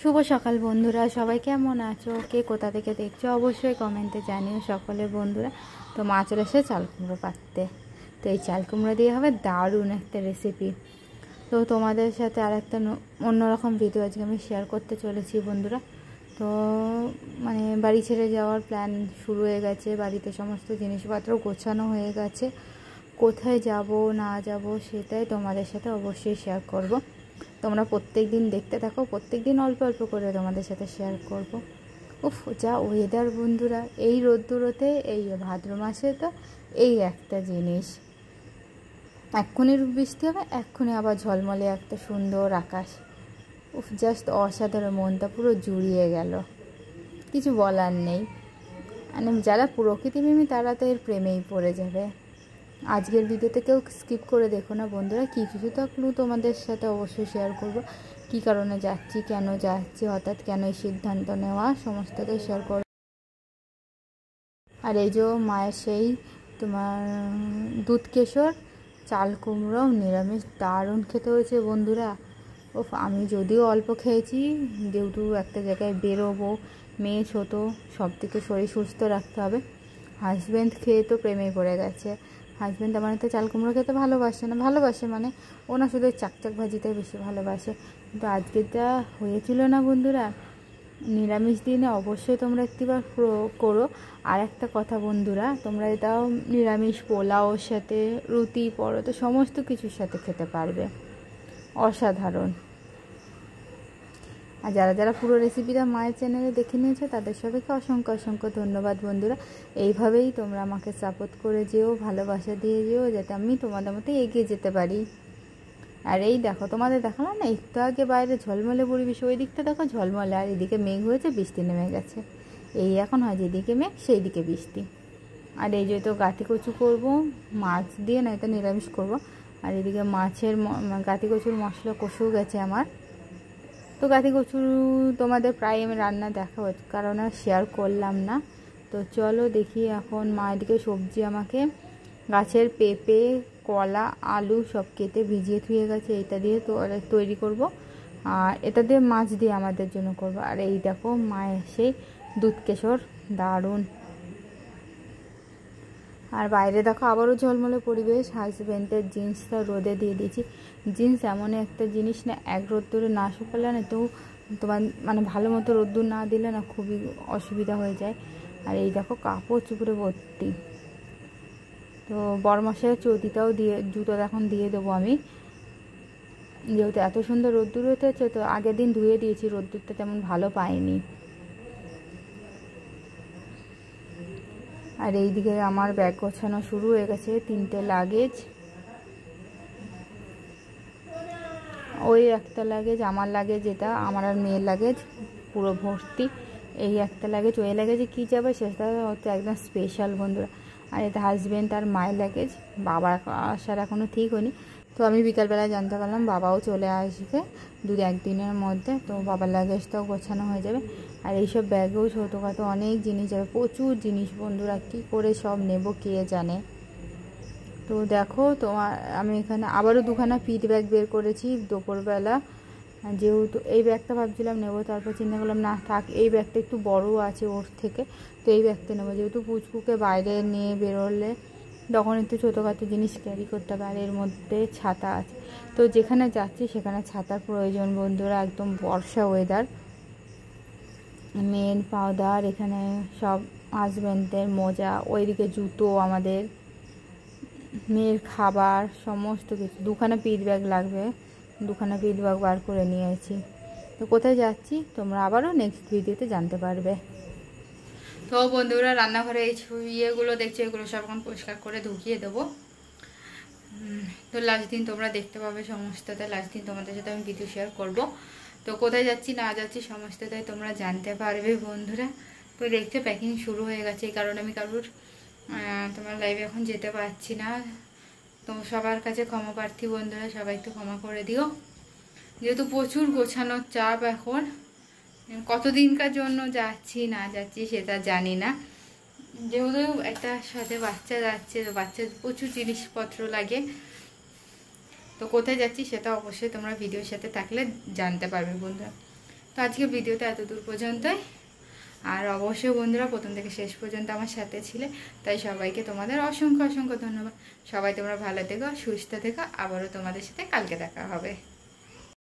শুভ সকাল বন্ধুরা, সবাই কেমন আছো? কে কোথা থেকে দেখছো অবশ্যই কমেন্টে জানিও সকলের বন্ধুরা। তো মা চলে এসে চাল কুমড়ো পাততে। তো এই চাল কুমড়ো দিয়ে হবে দারুণ একটা রেসিপি। তো তোমাদের সাথে আর একটা অন্যরকম ভিডিও আজকে আমি শেয়ার করতে চলেছি বন্ধুরা। তো বাড়ি ছেড়ে যাওয়ার প্ল্যান শুরু হয়ে গেছে, বাড়িতে সমস্ত জিনিসপত্র গোছানো হয়ে গেছে। কোথায় যাব না যাব সেটাই তোমাদের সাথে অবশ্যই শেয়ার করব। তোমরা প্রত্যেক দিন দেখতে থাকো, প্রত্যেক দিন অল্প অল্প করে তোমাদের সাথে শেয়ার করব। উফ, যা ওয়েদার বন্ধুরা, এই রোদ্দুরোতে, এই ভাদ্র মাসে তো এই একটা জিনিস, এক্ষুনি বৃষ্টি হবে, এক্ষুনি আবার ঝলমলে একটা সুন্দর আকাশ। উফ, জাস্ট অসাধারণ, মনটা পুরো জুড়িয়ে গেল, কিছু বলার নেই। যারা প্রকৃতিপ্রেমী তারা তো এর প্রেমেই পড়ে যাবে। আজকের ভিডিওতে কেউ স্কিপ করে দেখো না বন্ধুরা, কিছু তো ক্লু তোমাদের সাথে অবশ্যই শেয়ার করব। কী কারণে যাচ্ছি, কেন যাচ্ছি, হঠাৎ কেন এই সিদ্ধান্ত নেওয়া, সমস্তটাই শেয়ার করব। আর এই যে মায়ের সেই তোমার দুধ কেশর চাল কুমড়ো নিরামিষ দারুণ খেতে হয়েছে বন্ধুরা। ও, আমি যদিও অল্প খেয়েছি, যেহেতু একটা জায়গায় বেরোবো, মেয়ে ছোটো, সব থেকে শরীর সুস্থ রাখতে হবে। হাজব্যান্ড খেয়ে তো প্রেমে পড়ে গেছে। হাজব্যান্ড আমার তো চাল কুমড়ো খেতে ভালোবাসে না, ভালোবাসে ওনা শুধু চাকচাক ভাজিটাই বেশি ভালোবাসে। কিন্তু আজকে যা হয়েছিল না বন্ধুরা, নিরামিষ দিনে অবশ্যই তোমরা একটিবার করো। আর একটা কথা বন্ধুরা, তোমরা এটাও নিরামিষ পোলাওর সাথে, রুটি, পরোটা সমস্ত কিছুর সাথে খেতে পারবে, অসাধারণ। আর যারা যারা পুরো রেসিপিটা মায়ের চ্যানেলে দেখে নিয়েছে তাদের সবাইকে অসংখ্য অসংখ্য ধন্যবাদ বন্ধুরা। এইভাবেই তোমরা আমাকে সাপোর্ট করে যেও, ভালোবাসা দিয়ে যেও, যাতে আমি তোমাদের মতো এগিয়ে যেতে পারি। আর এই দেখো, তোমাদের দেখালাম না একটু আগে বাইরে ঝলমলে পরিবেশ, ওই দিকটা দেখো ঝলমলে, আর এদিকে মেঘ হয়েছে, বৃষ্টি নেমে গেছে। এই এখন হয় যেদিকে মেঘ সেই দিকে বৃষ্টি। আর এই যে তো গাঁতি কচু করবো মাছ দিয়ে, না এটা নিরামিষ করবো। আর এদিকে মাছের গাঁতি কচুর মশলা কষেও গেছে আমার। তো গাঁতি কচু তোমাদের প্রায় আমি রান্না দেখাবো, কারণ আর শেয়ার করলাম না। তো চলো দেখি, এখন মা এদিকে সবজি আমাকে গাছের পেঁপে, কলা, আলু সব কেটে ভিজিয়ে ধুয়ে গেছে, এটা দিয়ে তো তৈরি করব। আর এটা দিয়ে মাছ দিয়ে আমাদের জন্য করব। আর এই দেখো মায়ের সেই দুধ কেশর, দারুণ। আর বাইরে দেখো আবারও ঝলমলে পরিবেশ। হাজব্যান্ডের জিন্সটা রোদে দিয়ে দিয়েছি। জিন্স এমন একটা জিনিস না, এক রোদ্দুরে না শুকালে না, তো তোমার ভালো মতো রোদ্দুর না দিলে না খুবই অসুবিধা হয়ে যায়। আর এই দেখো কাপড় চুপড়ে ভর্তি। তো বড়মশাইয়ের চৌতিটাও দিয়ে, জুতো এখন দিয়ে দেবো আমি, যেহেতু এত সুন্দর রোদ্দুর হতেছে। তো আগের দিন ধুয়ে দিয়েছি, রোদ্দুরটা তেমন ভালো পাইনি। আর এইদিকে আমার ব্যাগ গোছানো শুরু হয়ে গেছে, 3টে লাগেজ। ওই একটা লাগেজ আমার লাগেজ, এটা আমার আর মেয়ের লাগেজ পুরো ভর্তি। এই একটা লাগেজ, ওই লাগেজে কী যাবে সেটা হচ্ছে একদম স্পেশাল বন্ধুরা। আর এটা হাজব্যান্ড আর মায়ের লাগেজ, বাবা আসার এখনও ঠিক হয়নি। তো আমি বিকালবেলায় জানতে পারলাম বাবাও চলে আসবে 2-1 দিনের মধ্যে। তো বাবার লাগেজটাও গোছানো হয়ে যাবে। আর এইসব ব্যাগেও ছোটোখাটো অনেক জিনিস যাবে, প্রচুর জিনিস বন্ধুরা, কী করে সব নেব কে জানে। তো দেখো তোমার, আমি এখানে আবারও 2খানা পিট ব্যাগ বের করেছি দুপুরবেলা। যেহেতু এই ব্যাগটা ভাবছিলাম নেবো, তারপর চিন্তা করলাম না থাক, এই ব্যাগটা একটু বড় আছে ওর থেকে, তো এই ব্যাগটা নেবো। যেহেতু পুচকুকে বাইরে নিয়ে বেরোলে তখন একটু ছোটোখাটো জিনিস ক্যারি করতে হবে। আর এর মধ্যে ছাতা আছে, তো যেখানে যাচ্ছি সেখানে ছাতার প্রয়োজন বন্ধুরা, একদম বর্ষা ওয়েদার। মেন পাউডার, এখানে সব হাজব্যান্ডের মোজা, ওইদিকে জুতো, আমাদের মেয়ের খাবার, সমস্ত কিছু। 2খানা পিট ব্যাগ লাগবে, 2খানা পিট ব্যাগ বার করে নিয়েছি। তো কোথায় যাচ্ছি তোমরা আবারও নেক্সট ভিডিওতে জানতে পারবে। তো বন্ধুরা, রান্নাঘরে এই ইয়েগুলো দেখছি, এগুলো সব এখন পরিষ্কার করে ঢুকিয়ে দেবো। তো লাস্ট দিন তোমরা দেখতে পাবে সমস্তটা, লাস্ট দিন তোমাদের সাথে আমি ভিডিও শেয়ার করব। তো কোথায় যাচ্ছি না যাচ্ছি সমস্তটাই তোমরা জানতে পারবে বন্ধুরা। তো দেখতে প্যাকিং শুরু হয়ে গেছে, এই কারণে আমি কারোর তোমার লাইভে এখন যেতে পারছি না। তো সবার কাছে ক্ষমা প্রার্থী বন্ধুরা, সবাই একটু ক্ষমা করে দিও। যেহেতু প্রচুর গোছানোর চাপ এখন, কতদিনকার জন্য যাচ্ছি না যাচ্ছি সেটা জানি না। যেহেতু একটা সাথে বাচ্চা যাচ্ছে, তো বাচ্চার প্রচুর জিনিসপত্র লাগে। তো কোথায় যাচ্ছি সেটা অবশ্যই তোমরা ভিডিওর সাথে থাকলে জানতে পারবে বন্ধুরা। তো আজকে ভিডিওটা এত দূর পর্যন্তই। আর অবশ্যই বন্ধুরা প্রথম থেকে শেষ পর্যন্ত আমার সাথে ছিলে, তাই সবাইকে তোমাদের অসংখ্য অসংখ্য ধন্যবাদ। সবাই তোমরা ভালো থেকো, সুস্থ থেকো, আবারও তোমাদের সাথে কালকে দেখা হবে।